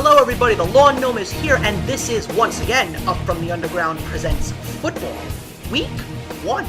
Hello everybody, the Lawn Gnome is here, and this is, once again, Up From the Underground presents Football, Week 1.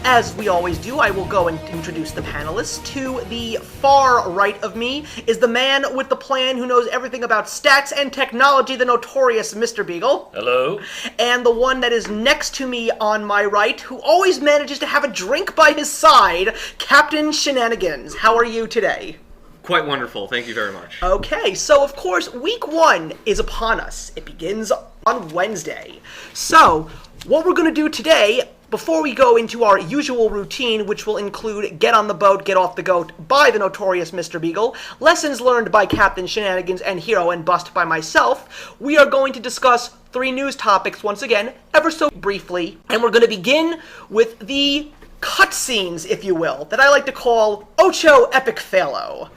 As we always do, I will go and introduce the panelists. To the far right of me is the man with the plan who knows everything about stats and technology, the notorious Mr. Beagle. Hello. And the one that is next to me on my right, who always manages to have a drink by his side, Captain Shenanigans. How are you today? Quite wonderful. Thank you very much. Okay, so of course, week 1 is upon us. It begins on Wednesday. So, what we're going to do today, before we go into our usual routine, which will include Get on the Boat, Get off the Goat by the notorious Mr. Beagle, Lessons Learned by Captain Shenanigans, and Hero and Bust by myself, we are going to discuss 3 news topics once again, ever so briefly, and we're going to begin with the cutscenes, if you will, that I like to call Ocho Epic Failo.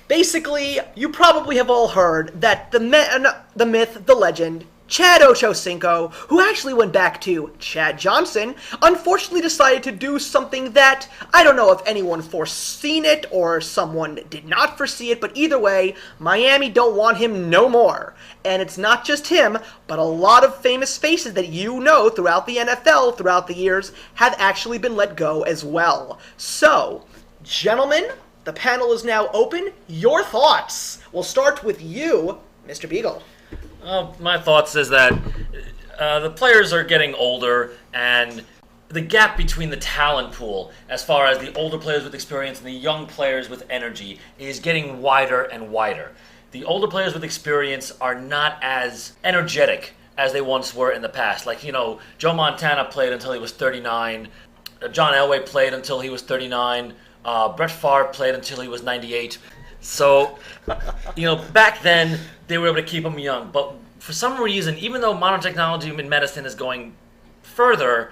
Basically, you probably have all heard that the man, the myth, the legend, Chad Ochocinco, who actually went back to Chad Johnson, unfortunately decided to do something that, I don't know if anyone foreseen it or someone did not foresee it, but either way, Miami don't want him no more. And it's not just him, but a lot of famous faces that you know throughout the NFL throughout the years have actually been let go as well. So, gentlemen, the panel is now open. Your thoughts. We'll start with you, Mr. Beagle. My thoughts is that the players are getting older, and the gap between the talent pool, as far as the older players with experience and the young players with energy, is getting wider and wider. The older players with experience are not as energetic as they once were in the past. Like, Joe Montana played until he was 39. John Elway played until he was 39. Brett Favre played until he was 98. So, back then, they were able to keep him young. But for some reason, even though modern technology in medicine is going further,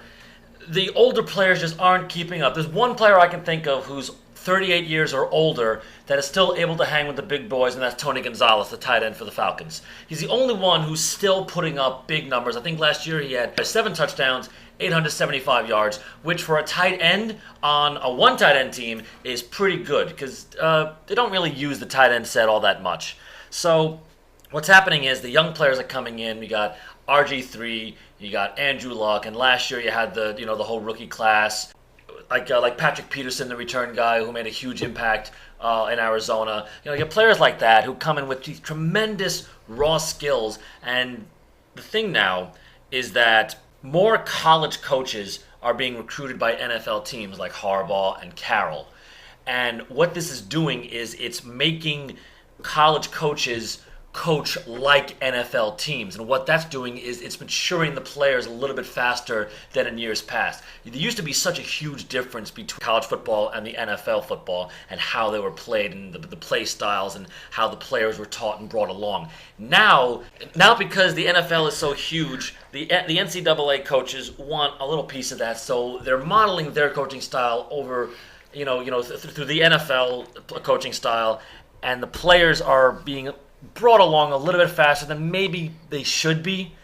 the older players just aren't keeping up. There's one player I can think of who's 38 years or older that is still able to hang with the big boys, and that's Tony Gonzalez, the tight end for the Falcons. He's the only one who's still putting up big numbers. I think last year he had 7 touchdowns, 875 yards, which for a tight end on a one tight end team is pretty good because they don't really use the tight end set all that much. So what's happening is the young players are coming in. We got RG3, you got Andrew Luck, and last year you had the whole rookie class, like Patrick Peterson, the return guy who made a huge impact in Arizona. You get players like that who come in with these tremendous raw skills, and the thing now is that more college coaches are being recruited by NFL teams like Harbaugh and Carroll. And what this is doing is it's making college coaches coach like NFL teams. And what that's doing is it's maturing the players a little bit faster than in years past. There used to be such a huge difference between college football and the NFL football and how they were played and the play styles and how the players were taught and brought along. Now because the NFL is so huge, the NCAA coaches want a little piece of that, so they're modeling their coaching style over, through the NFL coaching style, and the players are being brought along a little bit faster than maybe they should be.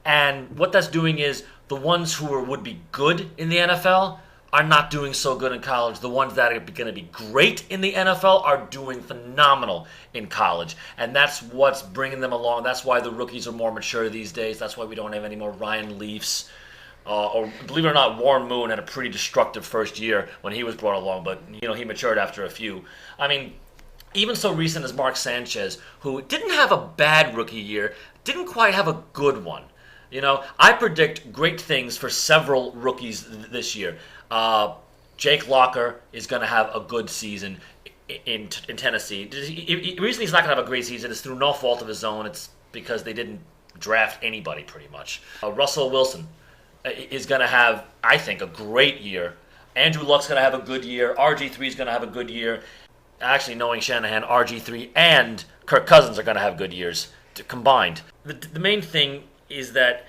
And what that's doing is the ones who would be good in the NFL are not doing so good in college. The ones that are going to be great in the NFL are doing phenomenal in college. And that's what's bringing them along. That's why the rookies are more mature these days. That's why we don't have any more Ryan Leafs. Or believe it or not, Warren Moon had a pretty destructive first year when he was brought along. But, he matured after a few. I mean, even so recent as Mark Sanchez, who didn't have a bad rookie year, didn't quite have a good one. I predict great things for several rookies this year. Jake Locker is going to have a good season in Tennessee. The reason he's not going to have a great season is through no fault of his own. It's because they didn't draft anybody pretty much. Russell Wilson is going to have, I think, a great year. Andrew Luck's going to have a good year. RG3 is going to have a good year. Actually, knowing Shanahan, RG3 and Kirk Cousins are going to have good years combined. The main thing is that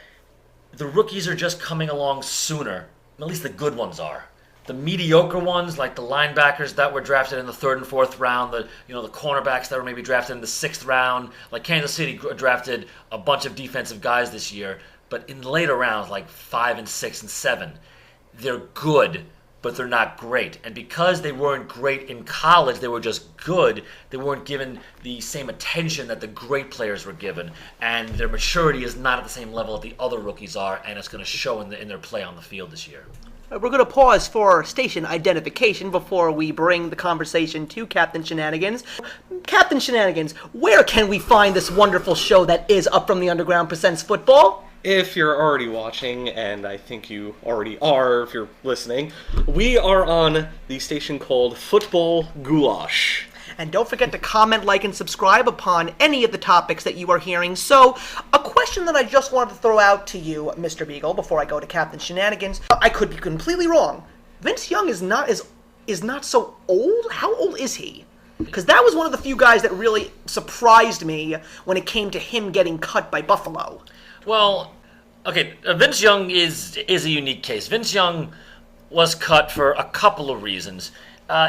the rookies are just coming along sooner. At least the good ones are. The mediocre ones, like the linebackers that were drafted in the 3rd and 4th round, the cornerbacks that were maybe drafted in the 6th round, like Kansas City drafted a bunch of defensive guys this year, but in later rounds, like 5 and 6 and 7, they're good, but they're not great. And because they weren't great in college, they were just good. They weren't given the same attention that the great players were given. And their maturity is not at the same level that the other rookies are, and it's going to show in their play on the field this year. We're going to pause for station identification before we bring the conversation to Captain Shenanigans. Captain Shenanigans, where can we find this wonderful show that is Up From the Underground Presents Football? If you're already watching, and I think you already are if you're listening, we are on the station called Football Goulash. And don't forget to comment, like, and subscribe upon any of the topics that you are hearing. So, a question that I just wanted to throw out to you, Mr. Beagle, before I go to Captain Shenanigans. I could be completely wrong. Vince Young is not so old? How old is he? Because that was one of the few guys that really surprised me when it came to him getting cut by Buffalo. Well, okay, Vince Young is a unique case. Vince Young was cut for a couple of reasons.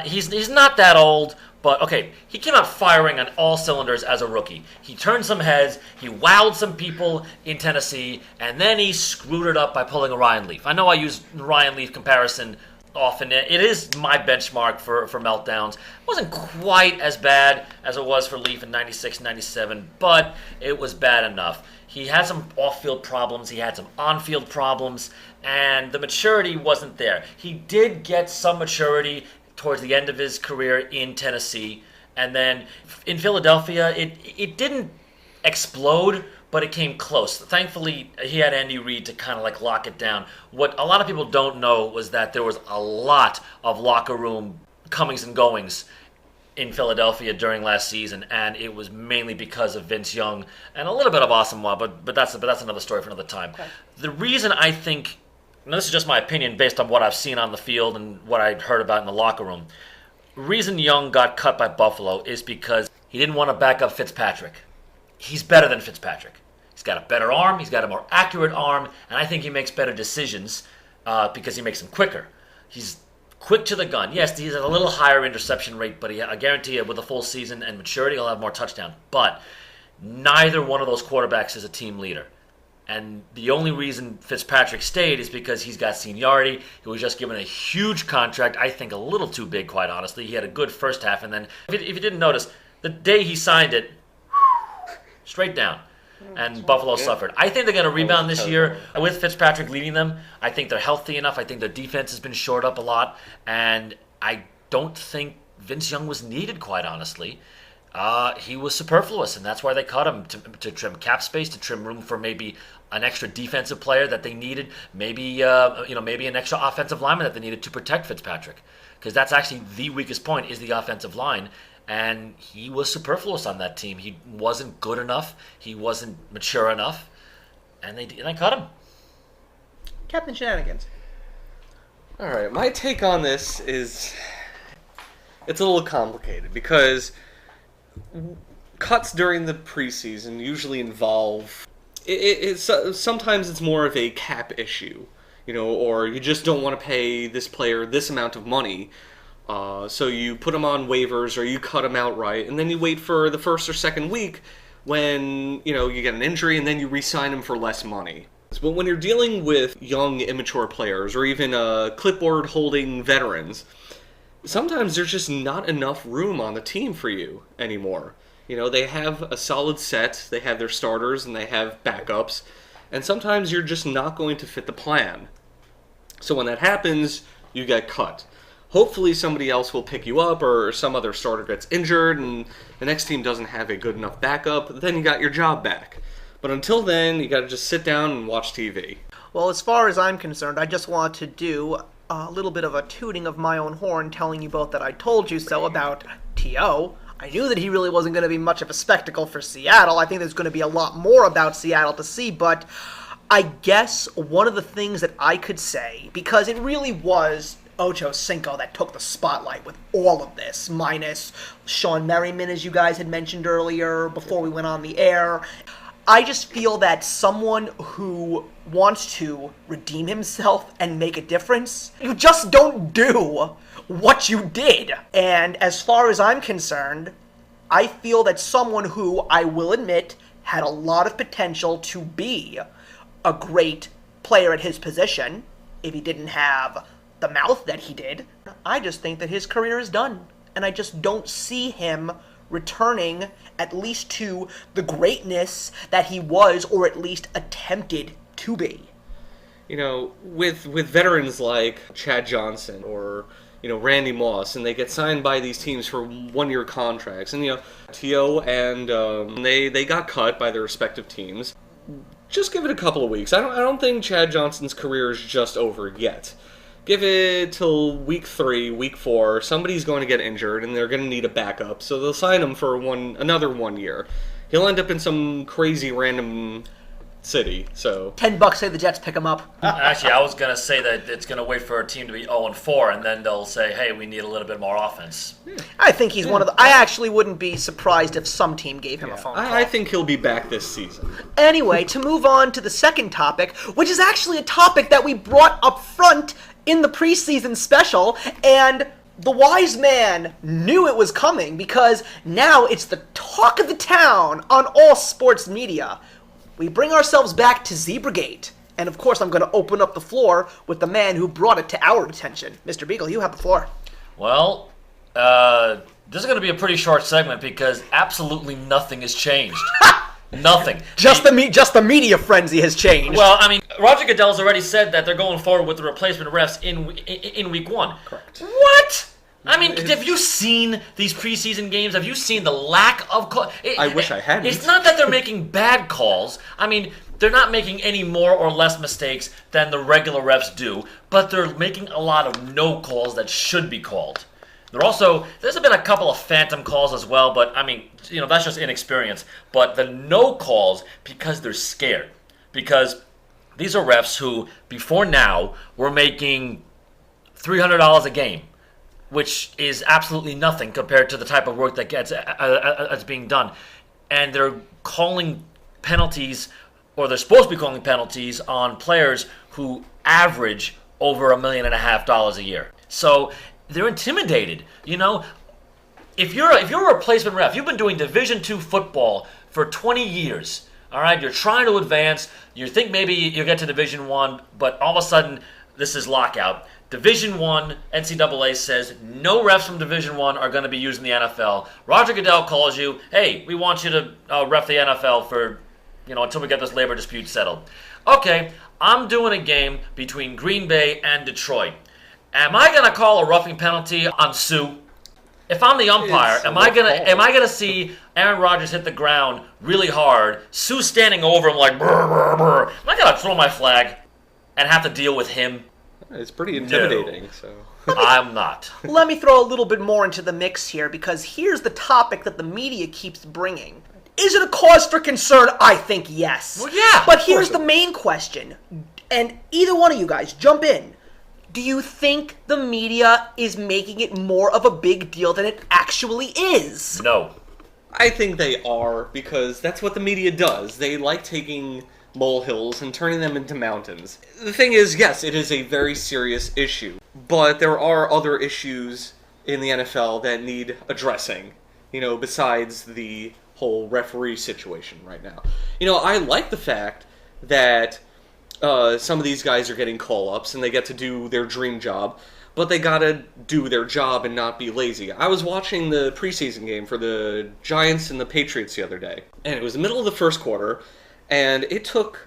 He's not that old, but okay, he came out firing on all cylinders as a rookie. He turned some heads, he wowed some people in Tennessee, and then he screwed it up by pulling a Ryan Leaf. I know I use the Ryan Leaf comparison often. It is my benchmark for meltdowns. It wasn't quite as bad as it was for Leaf in 96, 97, but it was bad enough. He had some off-field problems, he had some on-field problems, and the maturity wasn't there. He did get some maturity towards the end of his career in Tennessee, and then in Philadelphia, it didn't explode, but it came close. Thankfully, he had Andy Reid to kind of like lock it down. What a lot of people don't know was that there was a lot of locker room comings and goings in Philadelphia during last season, and it was mainly because of Vince Young and a little bit of Asamoah, but that's another story for another time. Okay. The reason I think, and this is just my opinion based on what I've seen on the field and what I heard about in the locker room, the reason Young got cut by Buffalo is because he didn't want to back up Fitzpatrick. He's better than Fitzpatrick. He's got a better arm, he's got a more accurate arm, and I think he makes better decisions because he makes them quicker. He's quick to the gun. Yes, he's at a little higher interception rate, but I guarantee you with a full season and maturity, he'll have more touchdowns. But neither one of those quarterbacks is a team leader. And the only reason Fitzpatrick stayed is because he's got seniority. He was just given a huge contract, I think a little too big, quite honestly. He had a good first half, and then, if you didn't notice, the day he signed it, straight down. And Buffalo suffered. I think they're going to rebound this year with Fitzpatrick leading them. I think they're healthy enough. I think their defense has been shored up a lot. And I don't think Vince Young was needed, quite honestly. He was superfluous, and that's why they cut him, to trim cap space, to trim room for maybe an extra defensive player that they needed, maybe an extra offensive lineman that they needed to protect Fitzpatrick, because that's actually the weakest point is the offensive line, and he was superfluous on that team. He wasn't good enough, he wasn't mature enough, and they cut him. Captain Shenanigans. All right, my take on this is it's a little complicated because cuts during the preseason usually involve sometimes it's more of a cap issue, or you just don't want to pay this player this amount of money, so you put him on waivers or you cut him outright, and then you wait for the first or second week when you get an injury, and then you re-sign him for less money. But when you're dealing with young, immature players or even clipboard-holding veterans, sometimes there's just not enough room on the team for you anymore. They have a solid set, they have their starters, and they have backups, and sometimes you're just not going to fit the plan. So when that happens, you get cut. Hopefully somebody else will pick you up, or some other starter gets injured, and the next team doesn't have a good enough backup, then you got your job back. But until then, you got to just sit down and watch TV. Well, as far as I'm concerned, I just want to do a little bit of a tooting of my own horn, telling you both that I told you so about T.O. I knew that he really wasn't going to be much of a spectacle for Seattle. I think there's going to be a lot more about Seattle to see, but I guess one of the things that I could say, because it really was Ocho Cinco that took the spotlight with all of this, minus Sean Merriman, as you guys had mentioned earlier before we went on the air. I just feel that someone who wants to redeem himself and make a difference, you just don't do what you did. And as far as I'm concerned, I feel that someone who, I will admit, had a lot of potential to be a great player at his position, if he didn't have the mouth that he did. I just think that his career is done. And I just don't see him returning at least to the greatness that he was, or at least attempted to be. You know, with veterans like Chad Johnson or, you know, Randy Moss, and they get signed by these teams for one-year contracts, and, you know, T.O. and they got cut by their respective teams. Just give it a couple of weeks. I don't think Chad Johnson's career is just over yet. Give it till week 3, week 4. Somebody's going to get injured, and they're going to need a backup, so they'll sign him for another 1 year. He'll end up in some crazy random city. So $10 say the Jets pick him up. Actually, I was going to say that it's going to wait for a team to be 0-4, and then they'll say, hey, we need a little bit more offense. I think he's one of the... I actually wouldn't be surprised if some team gave him a phone call. I think he'll be back this season. Anyway, to move on to the second topic, which is actually a topic that we brought up front in the preseason special, and the wise man knew it was coming because now it's the talk of the town on all sports media. We bring ourselves back to Zebragate, and of course I'm going to open up the floor with the man who brought it to our attention. Mr. Beagle, you have the floor. Well, this is going to be a pretty short segment because absolutely nothing has changed. Nothing. Just the media frenzy has changed. Well, I mean, Roger Goodell's already said that they're going forward with the replacement refs in week 1. Correct. What? I mean, have you seen these preseason games? Have you seen the lack of calls? I wish I hadn't. It's not that they're making bad calls. I mean, they're not making any more or less mistakes than the regular refs do, but they're making a lot of no calls that should be called. There's been a couple of phantom calls as well, but I mean, you know, that's just inexperience. But the no calls, because they're scared. Because these are refs who, before now, were making $300 a game, which is absolutely nothing compared to the type of work that gets that's being done. And they're calling penalties, or they're supposed to be calling penalties on players who average over $1.5 million a year. So they're intimidated. You know, if you're a replacement ref, you've been doing Division II football for 20 years. All right, you're trying to advance. You think maybe you'll get to Division I, but all of a sudden this is lockout. Division I, NCAA says no refs from Division I are going to be used in the NFL. Roger Goodell calls you, hey, we want you to ref the NFL for, you know, until we get this labor dispute settled. Okay, I'm doing a game between Green Bay and Detroit. Am I going to call a roughing penalty on Sue? If I'm the umpire, am I gonna see Aaron Rodgers hit the ground really hard, Sue standing over him like brr, brr, brr? Am I gonna throw my flag and have to deal with him? It's pretty intimidating. No. So I'm not. Let me throw a little bit more into the mix here, because here's the topic that the media keeps bringing. Is it a cause for concern? I think yes. Well, yeah. But here's the main question, and either one of you guys, jump in. Do you think the media is making it more of a big deal than it actually is? No. I think they are, because that's what the media does. They like taking molehills and turning them into mountains. The thing is, yes, it is a very serious issue, but there are other issues in the NFL that need addressing, you know, besides the whole referee situation right now. You know, I like the fact that some of these guys are getting call-ups and they get to do their dream job, but they gotta do their job and not be lazy. I was watching the preseason game for the Giants and the Patriots the other day, and it was the middle of the first quarter, and it took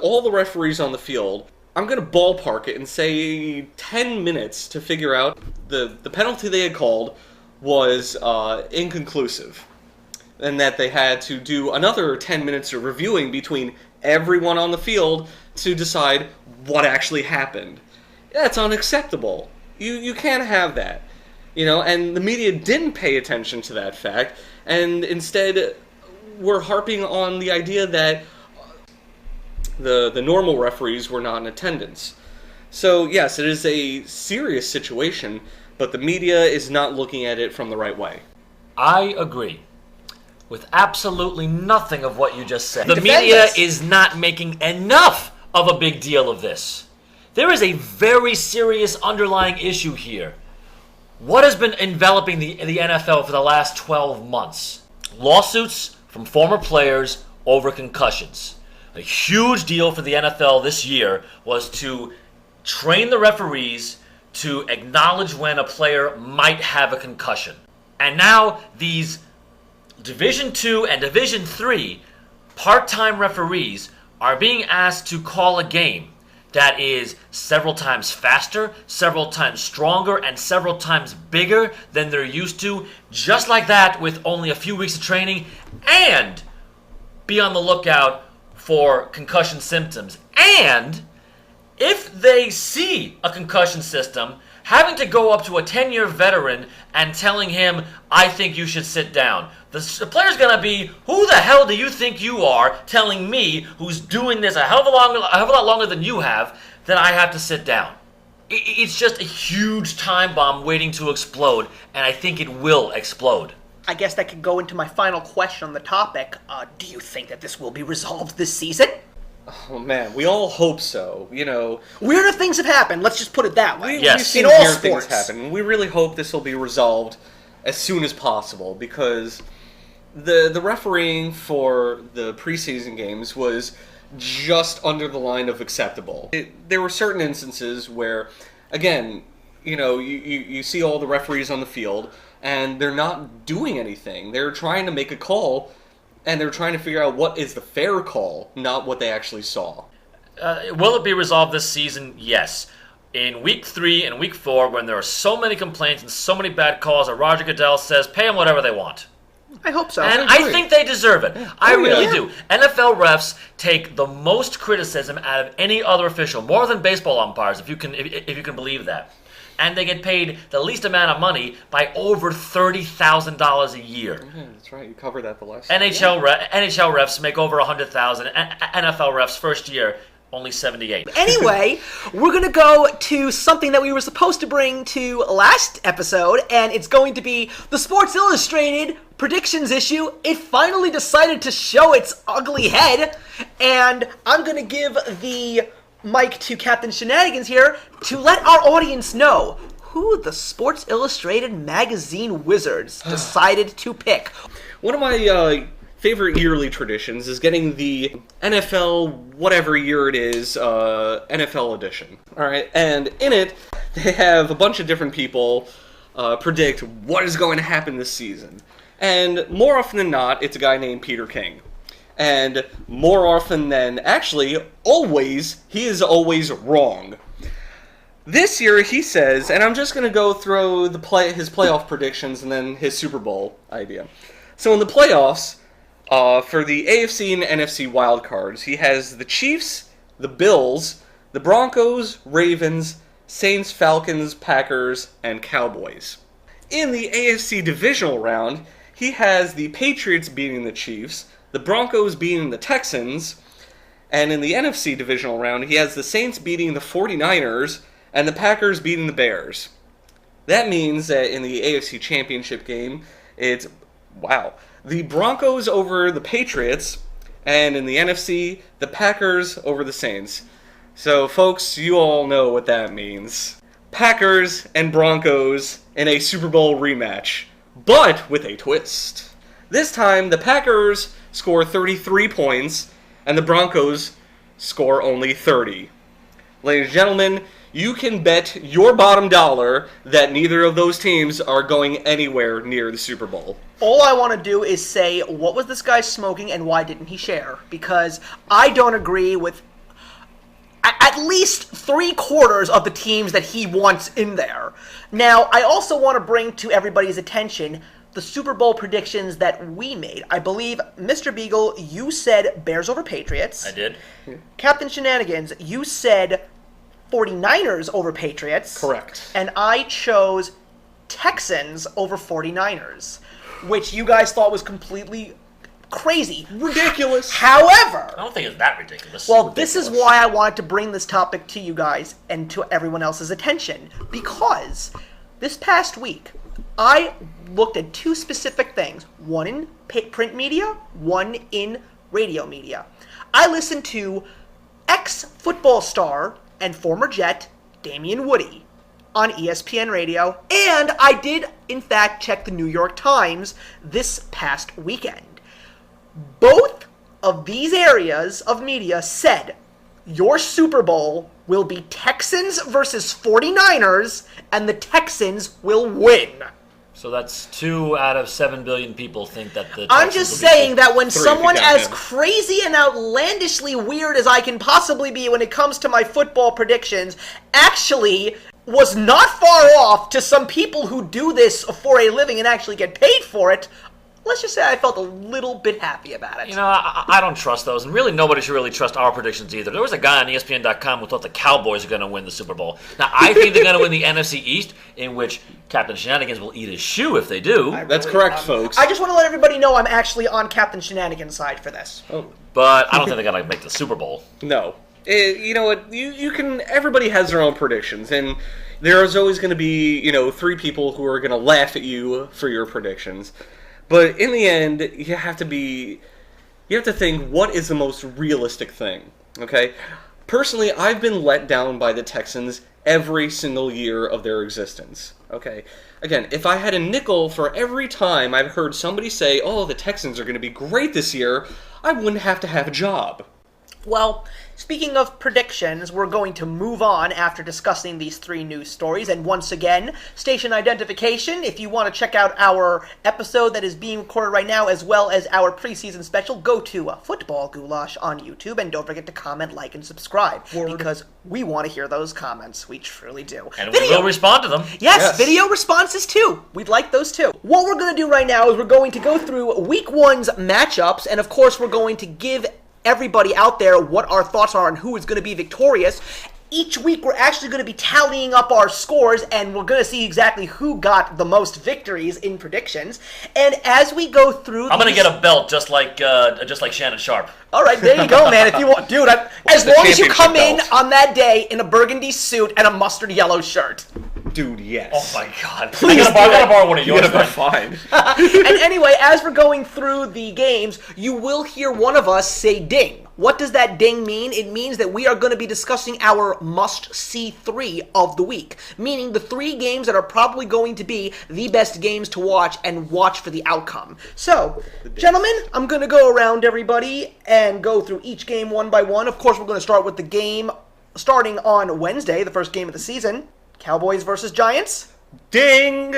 all the referees on the field, I'm gonna ballpark it and say 10 minutes to figure out the penalty they had called was inconclusive, and that they had to do another 10 minutes of reviewing between everyone on the field to decide what actually happened. That's unacceptable. You can't have that. You know, and the media didn't pay attention to that fact, and instead were harping on the idea that the normal referees were not in attendance. So yes, it is a serious situation, but the media is not looking at it from the right way. I agree with absolutely nothing of what you just said. The Defend media us. is not making enough of a big deal of this. There is a very serious underlying issue here. What has been enveloping the NFL for the last 12 months? Lawsuits from former players over concussions. A huge deal for the NFL this year was to train the referees to acknowledge when a player might have a concussion. And now these Division II and Division III part-time referees are being asked to call a game that is several times faster, several times stronger, and several times bigger than they're used to, just like that, with only a few weeks of training, and be on the lookout for concussion symptoms. And if they see a concussion system, having to go up to a 10-year veteran and telling him, I think you should sit down. The player's going to be, who the hell do you think you are telling me, who's doing this a hell of a lot longer than you have, that I have to sit down? It's just a huge time bomb waiting to explode, and I think it will explode. I guess that could go into my final question on the topic. Do you think that this will be resolved this season? Oh man, we all hope so. You know, weirder things have happened. Let's just put it that way. We've seen in all weird sports. things happen. We really hope this will be resolved as soon as possible, because the refereeing for the preseason games was just under the line of acceptable. There were certain instances where, again, you know, you see all the referees on the field and they're not doing anything. They're trying to make a call, and they're trying to figure out what is the fair call, not what they actually saw. Will it be resolved this season? Yes. In Week 3 and Week 4, when there are so many complaints and so many bad calls, that Roger Goodell says, pay them whatever they want. I hope so. And I think they deserve it. I really do. NFL refs take the most criticism out of any other official, more than baseball umpires, if you can believe that. And they get paid the least amount of money by over $30,000 a year. Yeah, that's right. You covered that the last NHL refs make over $100,000. NFL refs first year only 78. Anyway, we're going to go to something that we were supposed to bring to last episode, and it's going to be the Sports Illustrated predictions issue. It finally decided to show its ugly head, and I'm going to give the mic to Captain Shenanigans here to let our audience know who the Sports Illustrated magazine wizards decided to pick. One of my favorite yearly traditions is getting the NFL, whatever year it is, NFL edition. All right, and in it, they have a bunch of different people predict what is going to happen this season. And more often than not, it's a guy named Peter King. And more often than, actually, always, he is always wrong. This year, he says, and I'm just going to go through his playoff predictions and then his Super Bowl idea. So in the playoffs, for the AFC and NFC wildcards, he has the Chiefs, the Bills, the Broncos, Ravens, Saints, Falcons, Packers, and Cowboys. In the AFC divisional round, he has the Patriots beating the Chiefs, the Broncos beating the Texans, and in the NFC divisional round, he has the Saints beating the 49ers and the Packers beating the Bears. That means that in the AFC Championship game, it's, the Broncos over the Patriots, and in the NFC, the Packers over the Saints. So, folks, you all know what that means. Packers and Broncos in a Super Bowl rematch, but with a twist. This time, the Packers score 33 points, and the Broncos score only 30. Ladies and gentlemen, you can bet your bottom dollar that neither of those teams are going anywhere near the Super Bowl. All I want to do is say, what was this guy smoking and why didn't he share? Because I don't agree with at least 3/4 of the teams that he wants in there. Now, I also want to bring to everybody's attention the Super Bowl predictions that we made. I believe, Mr. Beagle, you said Bears over Patriots. I did. Captain Shenanigans, you said 49ers over Patriots. Correct. And I chose Texans over 49ers, which you guys thought was completely crazy. Ridiculous. However, I don't think it's that ridiculous. well, this is why I wanted to bring this topic to you guys and to everyone else's attention, because this past week, I looked at two specific things, one in print media, one in radio media. I listened to ex-football star and former Jet Damian Woody on ESPN Radio, and I did, in fact, check the New York Times this past weekend. Both of these areas of media said your Super Bowl will be Texans versus 49ers, and the Texans will win. So that's 2 out of 7 billion people think that the Texans I'm just will be saying that when 3 someone if you count as him. crazy and outlandishly weird as I can possibly be when it comes to my football predictions actually was not far off to some people who do this for a living and actually get paid for it, let's just say I felt a little bit happy about it. You know, I don't trust those, and really nobody should really trust our predictions either. There was a guy on ESPN.com who thought the Cowboys are going to win the Super Bowl. Now, I think they're going to win the NFC East, in which Captain Shenanigans will eat his shoe if they do. That's correct, folks. I just want to let everybody know I'm actually on Captain Shenanigans' side for this. Oh, But I don't think they're going to make the Super Bowl. no. You know what? You can. Everybody has their own predictions, and there's always going to be 3 people who are going to laugh at you for your predictions. But in the end, you have to think, what is the most realistic thing, okay? Personally, I've been let down by the Texans every single year of their existence, okay? Again, if I had a nickel for every time I've heard somebody say, oh, the Texans are going to be great this year, I wouldn't have to have a job. Well, speaking of predictions, we're going to move on after discussing these 3 news stories. And once again, station identification. If you want to check out our episode that is being recorded right now, as well as our preseason special, go to Football Goulash on YouTube. And don't forget to comment, like, and subscribe. Because we want to hear those comments. We truly do. And we will respond to them. Yes, video responses too. We'd like those too. What we're going to do right now is we're going to go through Week 1's matchups. And of course, we're going to give everybody out there what our thoughts are on who is going to be victorious. Each week we're actually going to be tallying up our scores, and we're going to see exactly who got the most victories in predictions. And as we go through, I'm going to get a belt just like Shannon Sharp. All right, there you go, man. If you want, dude, as the long as you come in championship on that day in a burgundy suit and a mustard yellow shirt. Dude, yes. Oh my God! Please I gotta borrow one of yours. You're man. fine. And anyway, as we're going through the games, you will hear one of us say ding. What does that ding mean? It means that we are going to be discussing our must-see 3 of the week, meaning the 3 games that are probably going to be the best games to watch and watch for the outcome. So, gentlemen, I'm going to go around everybody and go through each game one by one. Of course, we're going to start with the game starting on Wednesday, the first game of the season. Cowboys versus Giants. Ding!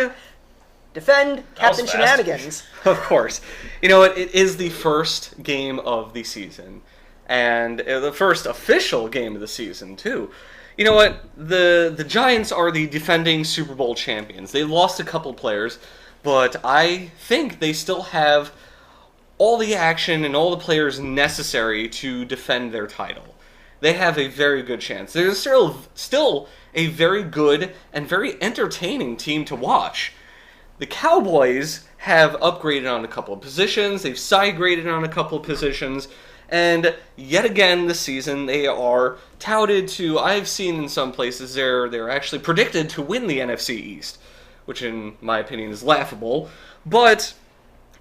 Defend Captain fast. Shenanigans. Of course. You know what? It is the first game of the season. And the first official game of the season, too. You know what? The Giants are the defending Super Bowl champions. They lost a couple players, but I think they still have all the action and all the players necessary to defend their title. They have a very good chance. They're still a very good and very entertaining team to watch. The Cowboys have upgraded on a couple of positions. They've side-graded on a couple of positions. And yet again this season, they are touted to, I've seen in some places, they're actually predicted to win the NFC East, which in my opinion is laughable. But,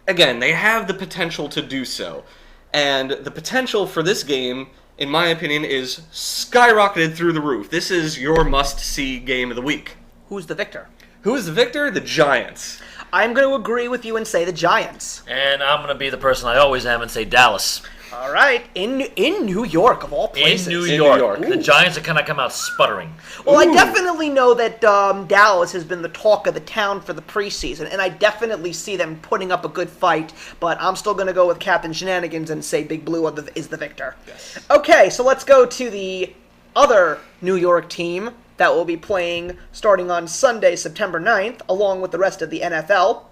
again, they have the potential to do so. And the potential for this game, in my opinion, is skyrocketed through the roof. This is your must-see game of the week. Who's the victor? Who is the victor? The Giants. I'm going to agree with you and say the Giants. And I'm going to be the person I always am and say Dallas. All right, in New York, of all places. In New In York. New York. The Giants are kind of come out sputtering. Well, I Ooh. definitely know that Dallas has been the talk of the town for the preseason, and I definitely see them putting up a good fight, but I'm still going to go with Captain Shenanigans and say Big Blue is the victor. Yes. Okay, so let's go to the other New York team that will be playing starting on Sunday, September 9th, along with the rest of the NFL.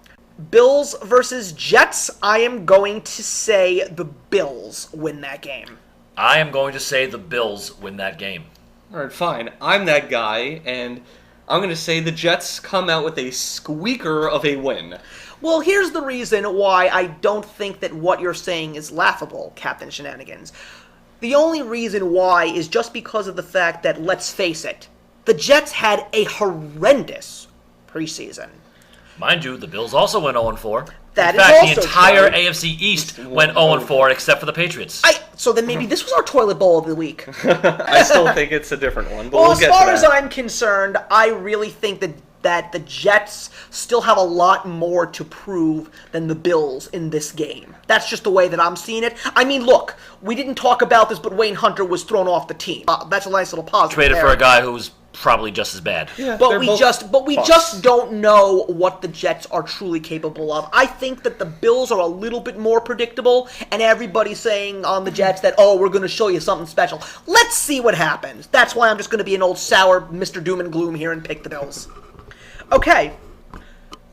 Bills versus Jets. I am going to say the Bills win that game. I am going to say the Bills win that game. All right, fine. I'm that guy, and I'm going to say the Jets come out with a squeaker of a win. Well, here's the reason why I don't think that what you're saying is laughable, Captain Shenanigans. The only reason why is just because of the fact that, let's face it, the Jets had a horrendous preseason. Mind you, the Bills also went 0-4. That in is fact, also the entire true. AFC East went 0-4 except for the Patriots. So then maybe this was our toilet bowl of the week. I still think it's a different one, but Well, we'll as get far to as that. I'm concerned, I really think that that the Jets still have a lot more to prove than the Bills in this game. That's just the way that I'm seeing it. I mean, look, we didn't talk about this, but Wayne Hunter was thrown off the team. That's a nice little positive. Traded there. for a guy who's probably just as bad. Yeah, But we just don't know what the Jets are truly capable of. I think that the Bills are a little bit more predictable, and everybody's saying on the Jets that, oh, we're going to show you something special. Let's see what happens. That's why I'm just going to be an old sour Mr. Doom and Gloom here and pick the Bills. Okay.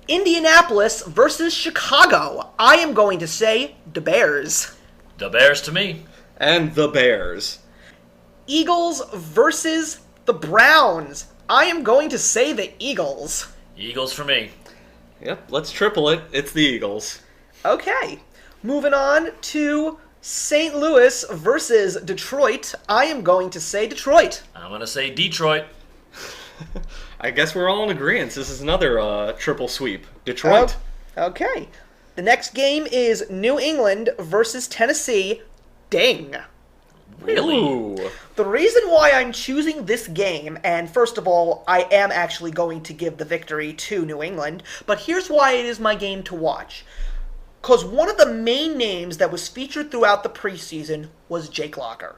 Indianapolis versus Chicago. I am going to say the Bears. The Bears to me. And the Bears. Eagles versus the Browns. I am going to say the Eagles. Eagles for me. Yep, let's triple it. It's the Eagles. Okay. Moving on to St. Louis versus Detroit. I am going to say Detroit. I'm going to say Detroit. I guess we're all in agreement. This is another triple sweep. Detroit. Okay. The next game is New England versus Tennessee. Ding. Really? Ooh. The reason why I'm choosing this game, and first of all, I am actually going to give the victory to New England, but here's why it is my game to watch. Because one of the main names that was featured throughout the preseason was Jake Locker.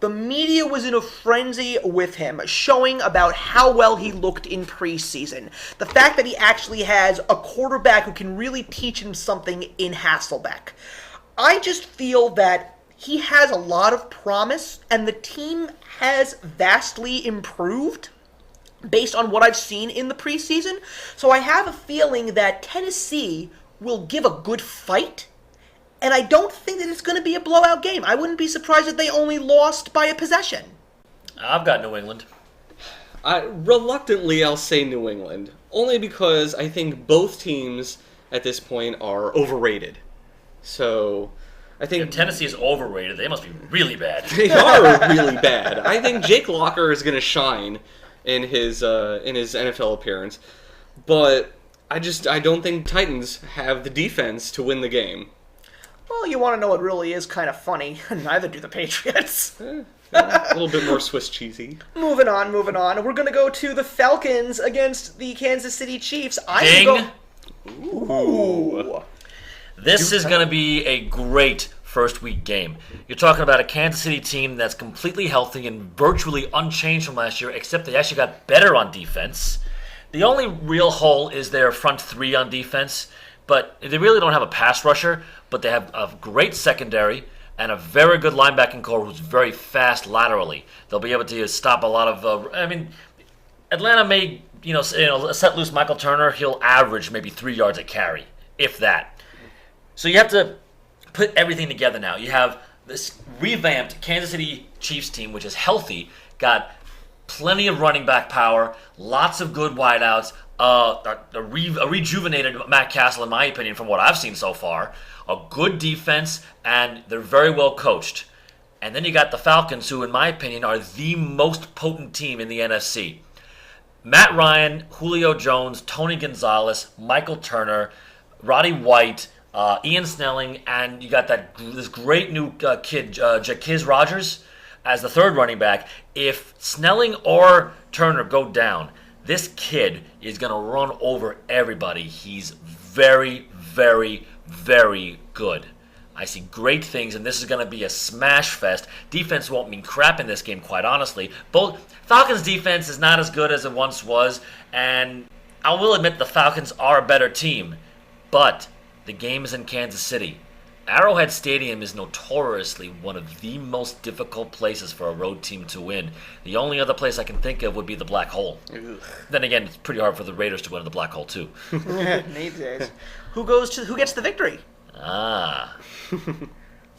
The media was in a frenzy with him, showing about how well he looked in preseason. The fact that he actually has a quarterback who can really teach him something in Hasselbeck. I just feel that he has a lot of promise, and the team has vastly improved based on what I've seen in the preseason. So I have a feeling that Tennessee will give a good fight, and I don't think that it's going to be a blowout game. I wouldn't be surprised if they only lost by a possession. I've got New England. Reluctantly, I'll say New England. Only because I think both teams at this point are overrated. So I think If Tennessee is overrated, they must be really bad. they are really bad. I think Jake Locker is going to shine in his NFL appearance, but I don't think Titans have the defense to win the game. Well, you want to know what really is kind of funny? Neither do the Patriots. A little bit more Swiss cheesy. Moving on. We're going to go to the Falcons against the Kansas City Chiefs. Ding! Ooh. This is going to be a great first week game. You're talking about a Kansas City team that's completely healthy and virtually unchanged from last year, except they actually got better on defense. The only real hole is their front three on defense, but they really don't have a pass rusher, but they have a great secondary and a very good linebacking core who's very fast laterally. They'll be able to stop a lot of... Atlanta may set loose Michael Turner. He'll average maybe 3 yards a carry, if that. So you have to put everything together now. You have this revamped Kansas City Chiefs team, which is healthy, got plenty of running back power, lots of good wideouts, a rejuvenated Matt Castle, in my opinion, from what I've seen so far, a good defense, and they're very well coached. And then you got the Falcons, who, in my opinion, are the most potent team in the NFC. Matt Ryan, Julio Jones, Tony Gonzalez, Michael Turner, Roddy White, Ian Snelling, and you got this great new kid, Jaquiz Rogers, as the third running back. If Snelling or Turner go down, this kid is going to run over everybody. He's very, very, very good. I see great things, and this is going to be a smash fest. Defense won't mean crap in this game, quite honestly. Both Falcons' defense is not as good as it once was, and I will admit the Falcons are a better team, but the game is in Kansas City. Arrowhead Stadium is notoriously one of the most difficult places for a road team to win. The only other place I can think of would be the Black Hole. Ugh. Then again, it's pretty hard for the Raiders to win in the Black Hole too. These days. Who gets the victory? I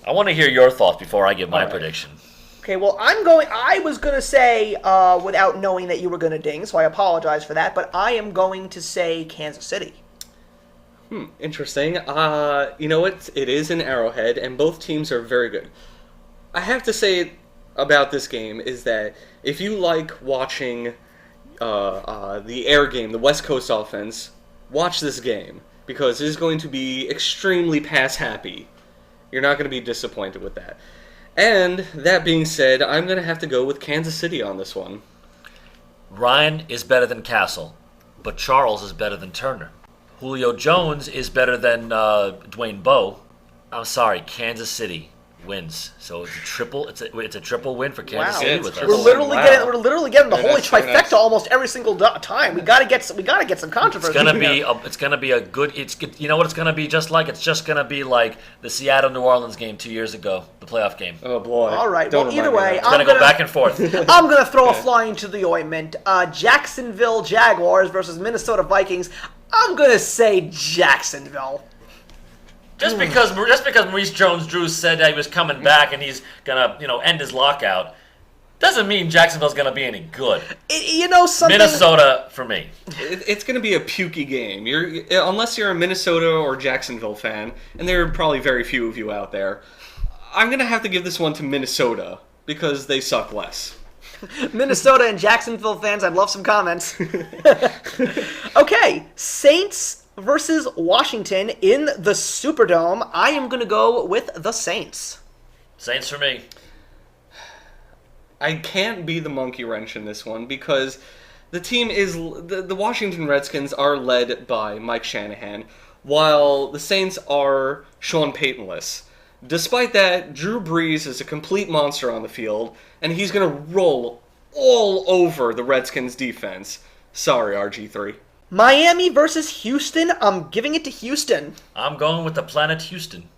want to hear your thoughts before I give my prediction. Okay, well, I was going to say, without knowing that you were going to ding, so I apologize for that, but I am going to say Kansas City. Interesting. You know what? It is in Arrowhead, and both teams are very good. I have to say about this game is that if you like watching the air game, the West Coast offense, watch this game, because it is going to be extremely pass-happy. You're not going to be disappointed with that. And, that being said, I'm going to have to go with Kansas City on this one. Ryan is better than Castle. but Charles is better than Turner. Julio Jones is better than Dwayne Bowe. I'm sorry, Kansas City wins. So it's a triple. It's a triple win for Kansas City with us. We're literally getting the holy trifecta almost every single time. We gotta get some controversy. It's gonna be a good. You know what it's gonna be just like. It's just gonna be like the Seattle New Orleans game 2 years ago, the playoff game. Oh boy! All right. Well, either way, it's gonna go back and forth. I'm gonna throw a fly into the ointment. Jacksonville Jaguars versus Minnesota Vikings. I'm gonna say Jacksonville. Just because Maurice Jones-Drew said that he was coming back and he's gonna end his lockout, doesn't mean Jacksonville's gonna be any good. Something. Minnesota for me. It's gonna be a pukey game. Unless you're a Minnesota or Jacksonville fan, and there are probably very few of you out there. I'm gonna have to give this one to Minnesota because they suck less. Minnesota and Jacksonville fans, I'd love some comments. Okay, Saints versus Washington in the Superdome. I am going to go with the Saints. Saints for me. I can't be the monkey wrench in this one because the team is... The Washington Redskins are led by Mike Shanahan, while the Saints are Sean Payton-less. Despite that, Drew Brees is a complete monster on the field, and he's going to roll all over the Redskins defense. Sorry, RG3. Miami versus Houston. I'm giving it to Houston. I'm going with the planet Houston.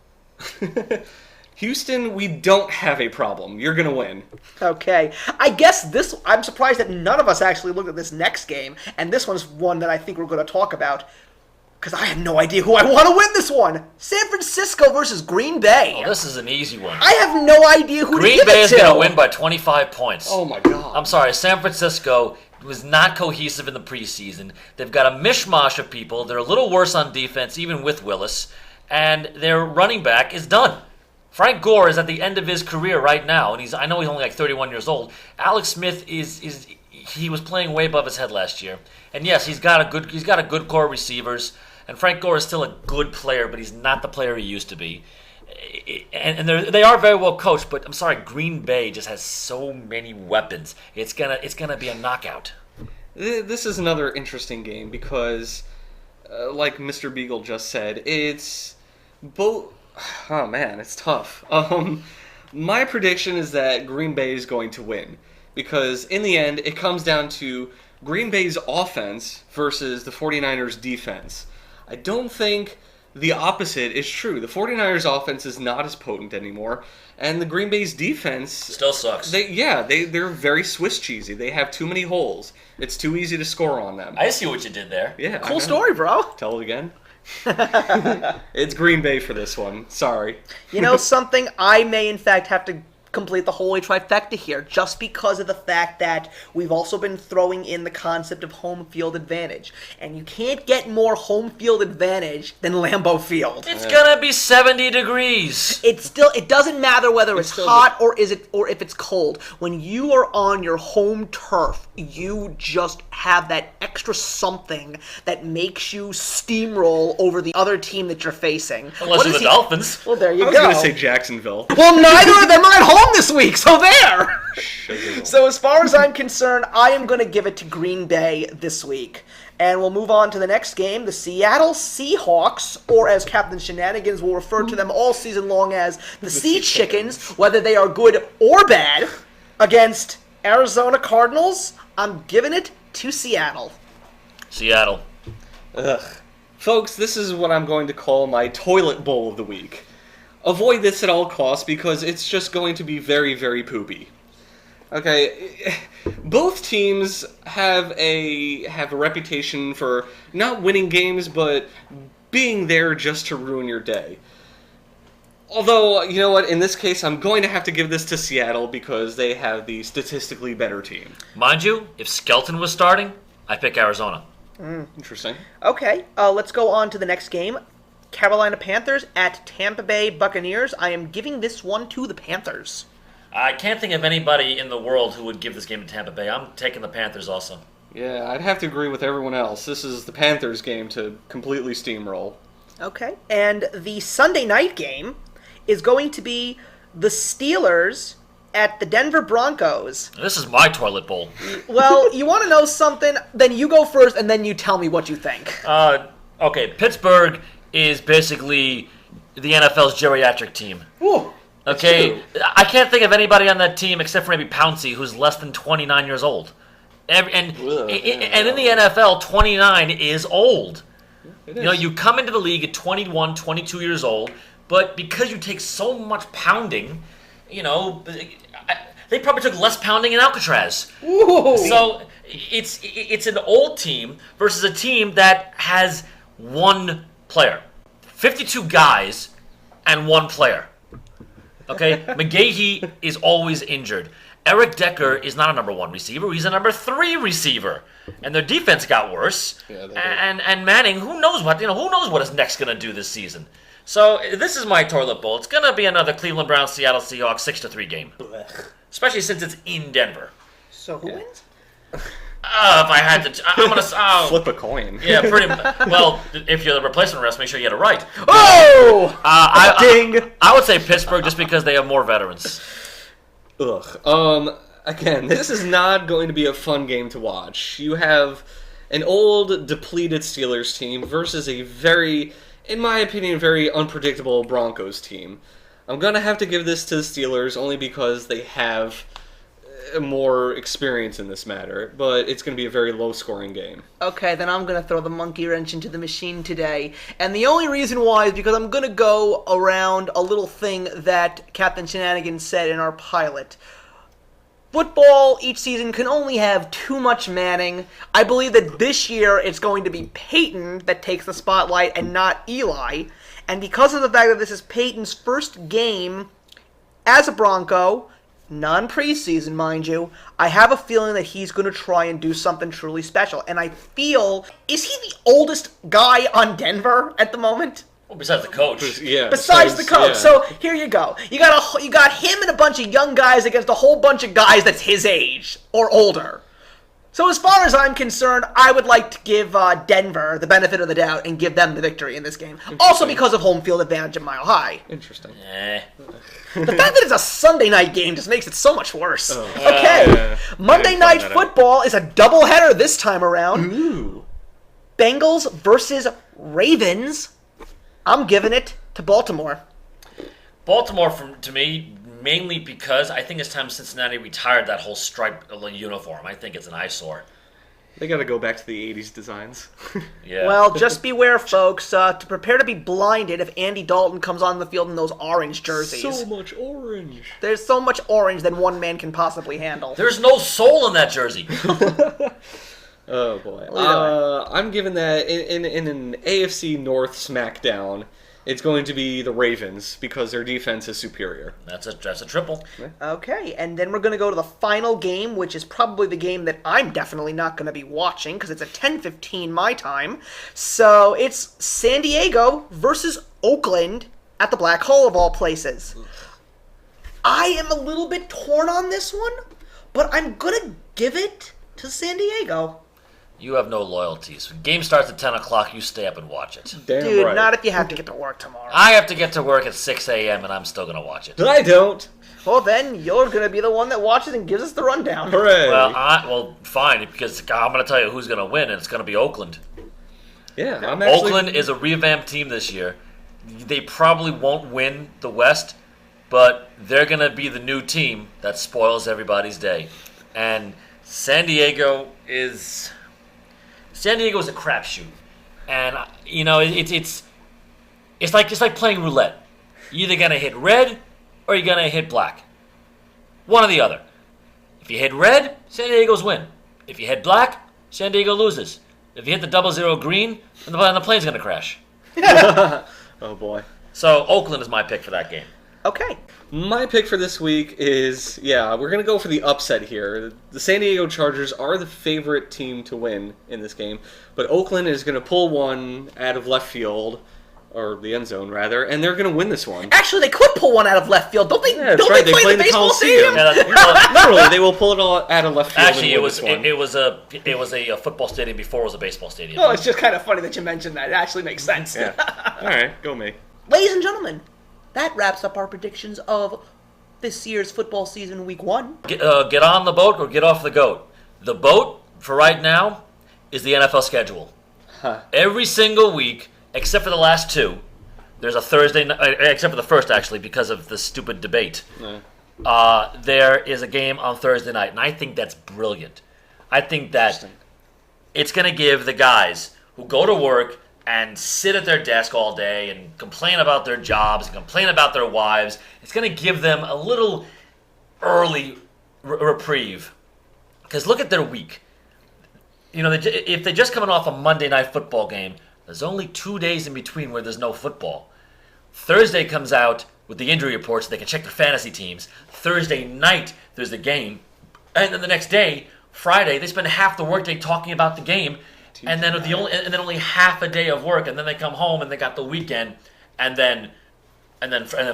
Houston, we don't have a problem. You're going to win. Okay. I guess I'm surprised that none of us actually looked at this next game, and this one's one that I think we're going to talk about, because I have no idea who I want to win this one. San Francisco versus Green Bay. Oh, this is an easy one. I have no idea who to give it to. Green Bay is going to win by 25 points. Oh, my God. I'm sorry, San Francisco was not cohesive in the preseason. They've got a mishmash of people. They're a little worse on defense, even with Willis. And their running back is done. Frank Gore is at the end of his career right now, and I know he's only like 31 years old. Alex Smith he was playing way above his head last year. And yes, he's got a good core of receivers. And Frank Gore is still a good player, but he's not the player he used to be. And they are very well coached, but I'm sorry, Green Bay just has so many weapons. It's gonna be a knockout. This is another interesting game because, like Mr. Beagle just said, it's both. Oh man, it's tough. My prediction is that Green Bay is going to win because in the end, it comes down to Green Bay's offense versus the 49ers' defense. I don't think the opposite is true. The 49ers offense is not as potent anymore, and the Green Bay's defense still sucks. They're very Swiss cheesy. They have too many holes. It's too easy to score on them. I see what you did there. Yeah, cool story, bro. Tell it again. It's Green Bay for this one. Sorry. You know something? I may in fact have to complete the holy trifecta here, just because of the fact that we've also been throwing in the concept of home field advantage. And you can't get more home field advantage than Lambeau Field. It's gonna be 70 degrees. It doesn't matter whether it's hot or if it's cold. When you are on your home turf, you just have that extra something that makes you steamroll over the other team that you're facing. Unless you're the Dolphins. Well, there you go. I was going to say Jacksonville. Well, neither of them are at home this week, so there! So as far as I'm concerned, I am going to give it to Green Bay this week. And we'll move on to the next game, the Seattle Seahawks, or as Captain Shenanigans will refer to them all season long as the Sea Chickens, whether they are good or bad, against Arizona Cardinals. I'm giving it to Seattle. Seattle. Ugh. Folks, this is what I'm going to call my toilet bowl of the week. Avoid this at all costs because it's just going to be very, very poopy. Okay, both teams have a reputation for not winning games, but being there just to ruin your day. Although, you know what, in this case, I'm going to have to give this to Seattle because they have the statistically better team. Mind you, if Skelton was starting, I pick Arizona. Interesting. Okay, let's go on to the next game. Carolina Panthers at Tampa Bay Buccaneers. I am giving this one to the Panthers. I can't think of anybody in the world who would give this game to Tampa Bay. I'm taking the Panthers also. Yeah, I'd have to agree with everyone else. This is the Panthers game to completely steamroll. Okay, and the Sunday night game is going to be the Steelers at the Denver Broncos. This is my toilet bowl. Well, you want to know something? Then you go first, and then you tell me what you think. Okay, Pittsburgh is basically the NFL's geriatric team. Ooh. Okay, I can't think of anybody on that team except for maybe Pouncey, who's less than 29 years old. And in the NFL, 29 is old. You know, you come into the league at 21, 22 years old, but because you take so much pounding, you know, they probably took less pounding in Alcatraz. Ooh. So it's an old team versus a team that has one player. 52 guys and one player. Okay? McGahee is always injured. Eric Decker is not a number 1 receiver. He's a number 3 receiver. And their defense got worse. Yeah, and Manning, who knows what his neck's going to do this season. So this is my toilet bowl. It's going to be another Cleveland Browns Seattle Seahawks 6-3 game. Especially since it's in Denver. So who wins? If I had to, I'm gonna flip a coin. Yeah, pretty. Well, if you're the replacement rest, make sure you get it right. Oh! Ding! I would say Pittsburgh just because they have more veterans. Ugh. Again, this is not going to be a fun game to watch. You have an old, depleted Steelers team versus a very, in my opinion, very unpredictable Broncos team. I'm gonna have to give this to the Steelers only because they have more experience in this matter, but it's going to be a very low-scoring game. Okay, then I'm going to throw the monkey wrench into the machine today. And the only reason why is because I'm going to go around a little thing that Captain Shenanigans said in our pilot. Football each season can only have too much Manning. I believe that this year it's going to be Peyton that takes the spotlight and not Eli. And because of the fact that this is Peyton's first game as a Bronco, non-preseason, mind you, I have a feeling that he's going to try and do something truly special. And I feel, is he the oldest guy on Denver at the moment? Well, besides the coach. Yeah. Besides the coach. Yeah. So here you go. You got him and a bunch of young guys against a whole bunch of guys that's his age or older. So as far as I'm concerned, I would like to give Denver the benefit of the doubt and give them the victory in this game. Also because of home field advantage at Mile High. Interesting. The fact that it's a Sunday night game just makes it so much worse. Okay, Monday Night Football is a doubleheader this time around. Ooh. Bengals versus Ravens. I'm giving it to Baltimore. Baltimore, to me, mainly because I think it's time Cincinnati retired that whole stripe uniform. I think it's an eyesore. They got to go back to the 80s designs. Yeah. Well, just beware, folks, to prepare to be blinded if Andy Dalton comes on the field in those orange jerseys. So much orange. There's so much orange than one man can possibly handle. There's no soul in that jersey. Oh, boy. I'm giving that, in an AFC North smackdown, it's going to be the Ravens because their defense is superior. That's a triple. Okay, and then we're going to go to the final game, which is probably the game that I'm definitely not going to be watching because it's at 10:15 my time. So it's San Diego versus Oakland at the Black Hole of all places. I am a little bit torn on this one, but I'm going to give it to San Diego. You have no loyalties. When game starts at 10 o'clock, you stay up and watch it. Damn Dude, right. not if you have to get to work tomorrow. I have to get to work at 6 a.m. and I'm still going to watch it. I don't. Well, then you're going to be the one that watches and gives us the rundown. Hooray. Well, fine, because I'm going to tell you who's going to win, and it's going to be Oakland. Yeah, I'm actually... Oakland is a revamped team this year. They probably won't win the West, but they're going to be the new team that spoils everybody's day. And San Diego is a crapshoot, and it's like playing roulette. You're either gonna hit red or you're gonna hit black. One or the other. If you hit red, San Diego's win. If you hit black, San Diego loses. If you hit the 00 green, then the plane's gonna crash. Oh boy. So Oakland is my pick for that game. Okay. My pick for this week is, we're going to go for the upset here. The San Diego Chargers are the favorite team to win in this game, but Oakland is going to pull one out of left field, or the end zone, rather, and they're going to win this one. Actually, they could pull one out of left field. Don't they? Yeah, don't right. they play in the baseball stadium? Yeah, Literally, they will pull it all out of left field. Actually, and win it was a football stadium before it was a baseball stadium. Oh, it's just kind of funny that you mentioned that. It actually makes sense. Yeah. All right, go me. Ladies and gentlemen, that wraps up our predictions of this year's football season, week 1. Get on the boat or get off the goat. The boat, for right now, is the NFL schedule. Huh. Every single week, except for the last 2, there's a Thursday night, except for the first, actually, because of the stupid debate. There is a game on Thursday night, and I think that's brilliant. I think that it's going to give the guys who go to work and sit at their desk all day and complain about their jobs and complain about their wives, it's going to give them a little early reprieve. Because look at their week. You know, if they're just coming off a Monday night football game, there's only 2 days in between where there's no football. Thursday comes out with the injury reports so they can check their fantasy teams. Thursday night, there's the game. And then the next day, Friday, they spend half the workday talking about the game, and then only half a day of work, and then they come home and they got the weekend, and then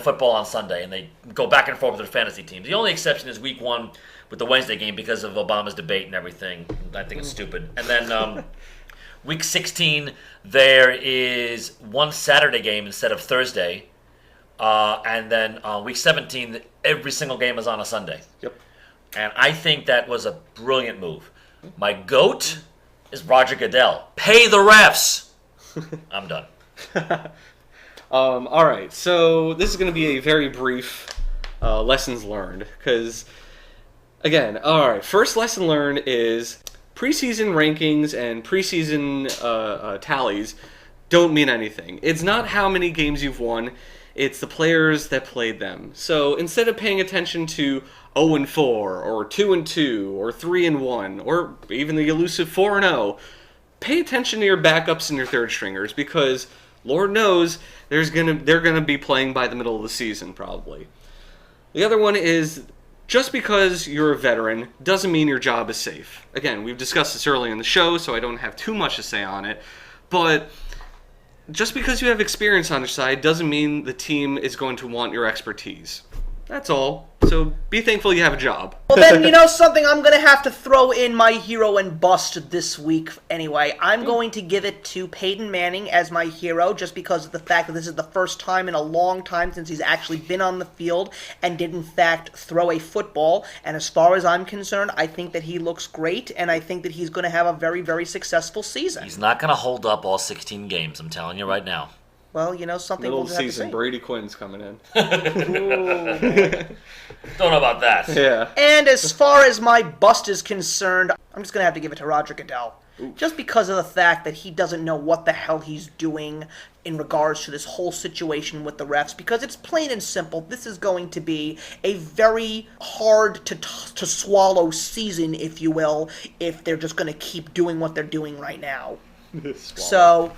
football on Sunday, and they go back and forth with their fantasy teams. The only exception is week 1 with the Wednesday game because of Obama's debate and everything. I think it's stupid. And then week 16, there is one Saturday game instead of Thursday, and then week 17, every single game is on a Sunday. Yep. And I think that was a brilliant move. My GOAT is Roger Goodell. Pay the refs. I'm done. All right, so this is going to be a very brief lessons learned, because, again, all right, first lesson learned is preseason rankings and preseason tallies don't mean anything. It's not how many games you've won, it's the players that played them. So instead of paying attention to 0-4, or 2-2, or 3-1, or even the elusive 4-0, pay attention to your backups and your third stringers, because Lord knows they're gonna be playing by the middle of the season probably. The other one is, just because you're a veteran doesn't mean your job is safe. Again, we've discussed this earlier in the show, so I don't have too much to say on it, but just because you have experience on your side doesn't mean the team is going to want your expertise. That's all. So be thankful you have a job. Well, then, you know something? I'm going to have to throw in my hero and bust this week anyway. I'm going to give it to Peyton Manning as my hero, just because of the fact that this is the first time in a long time since he's actually been on the field and did, in fact, throw a football. And as far as I'm concerned, I think that he looks great, and I think that he's going to have a very, very successful season. He's not going to hold up all 16 games, I'm telling you right now. Well, you know, something Middle we'll of just the have to season, see. Brady Quinn's coming in. Don't know about that. Yeah. And as far as my bust is concerned, I'm just going to have to give it to Roger Goodell. Just because of the fact that he doesn't know what the hell he's doing in regards to this whole situation with the refs, because it's plain and simple. This is going to be a very hard to swallow season, if you will, if they're just going to keep doing what they're doing right now. So,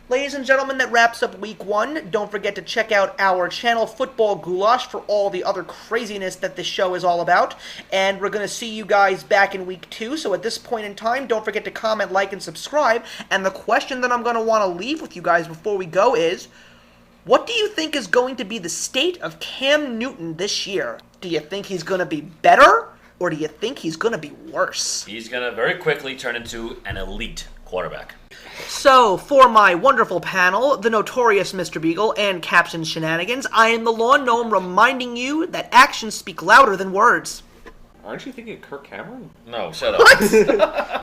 ladies and gentlemen, that wraps up week 1. Don't forget to check out our channel, Football Goulash, for all the other craziness that this show is all about. And we're going to see you guys back in week 2. So at this point in time, don't forget to comment, like, and subscribe. And the question that I'm going to want to leave with you guys before we go is, what do you think is going to be the state of Cam Newton this year? Do you think he's going to be better, or do you think he's going to be worse? He's going to very quickly turn into an elite quarterback. So, for my wonderful panel, the notorious Mr. Beagle and Captain Shenanigans, I am the Lawn Gnome reminding you that actions speak louder than words. Aren't you thinking of Kirk Cameron? No, shut up.